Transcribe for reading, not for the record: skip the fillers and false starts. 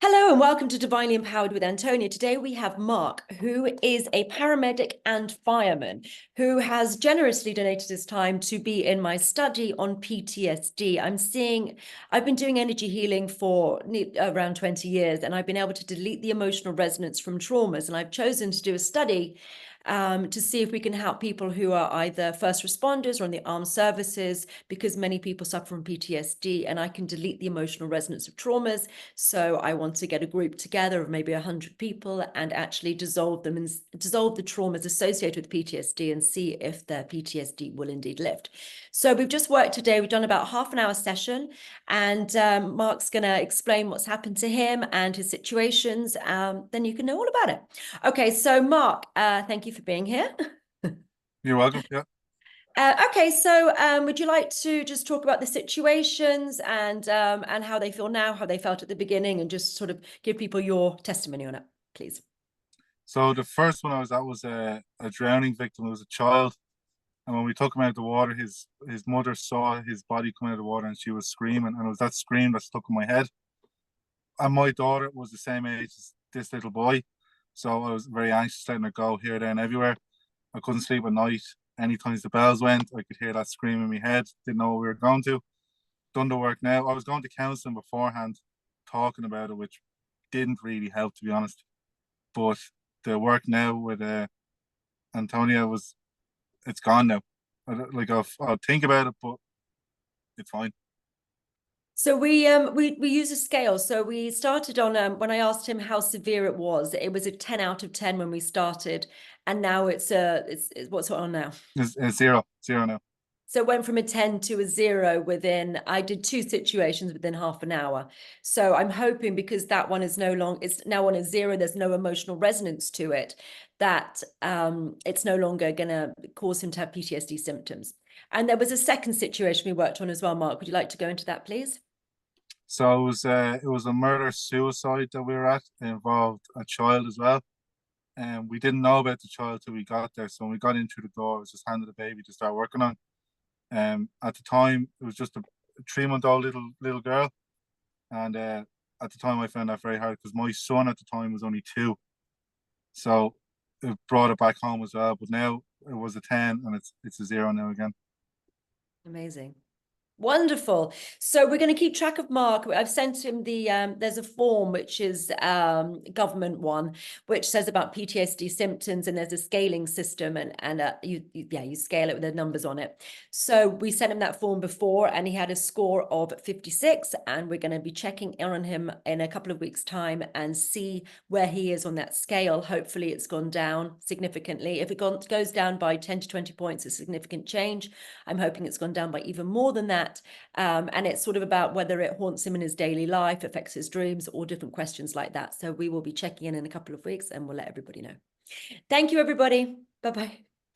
Hello and welcome to Divinely Empowered with Antonia. Today we have Mark, who is a paramedic and fireman, who has generously donated his time to be in my study on PTSD. I've been doing energy healing for around 20 years, and I've been able to delete the emotional resonance from traumas. And I've chosen to do a study to see if we can help people who are either first responders or in the armed services, because many people suffer from PTSD, and I can delete the emotional resonance of traumas. So I want to get a group together of maybe 100 people and actually dissolve them and dissolve the traumas associated with PTSD and see if their PTSD will indeed lift. So we've just worked today. We've done about half an hour session, and Mark's going to explain what's happened to him and his situations. Then you can know all about it. Okay, so Mark, thank you for being here. You're welcome. Yeah. Okay, so would you like to just talk about the situations and how they feel now, how they felt at the beginning, and just sort of give people your testimony on it, please? So the first one I was at was a drowning victim. It was a child, and when we took him out of the water, his mother saw his body coming out of the water, and she was screaming, and it was that scream that stuck in my head. And my daughter was the same age as this little boy, so I was very anxious letting her go here, there, and everywhere. I couldn't sleep at night. Anytime the bells went, I could hear that scream in my head. Didn't know what we were going to. Done the work now. I was going to counselling beforehand, talking about it, which didn't really help, to be honest. But the work now with Antonia it's gone now. I'll think about it, but it's fine. So we use a scale. So we started on when I asked him how severe it was a 10 out of 10 when we started, and now it's what's it on now? It's zero now. So it went from a 10 to a 0 I did 2 situations within half an hour. So I'm hoping, because that one is it's now on a 0, there's no emotional resonance to it, that it's no longer going to cause him to have PTSD symptoms. And there was a second situation we worked on as well, Mark. Would you like to go into that, please? So it was a murder suicide that we were at. It involved a child as well, and we didn't know about the child till we got there. So when we got in through the door, I was just handed a baby to start working on. At the time, it was just a 3-month-old little girl, and at the time I found that very hard because my son at the time was only 2, so it brought it back home as well. But now it was a 10, and it's a 0 now again. Amazing. Wonderful. So we're going to keep track of Mark. I've sent him there's a form, which is government one, which says about PTSD symptoms, and there's a scaling system, and you scale it with the numbers on it. So we sent him that form before, and he had a score of 56, and we're going to be checking in on him in a couple of weeks' time and see where he is on that scale. Hopefully it's gone down significantly. If it goes down by 10 to 20 points, a significant change. I'm hoping it's gone down by even more than that. And it's sort of about whether it haunts him in his daily life, affects his dreams, or different questions like that. So we will be checking in a couple of weeks, and we'll let everybody know. Thank you, everybody. Bye-bye.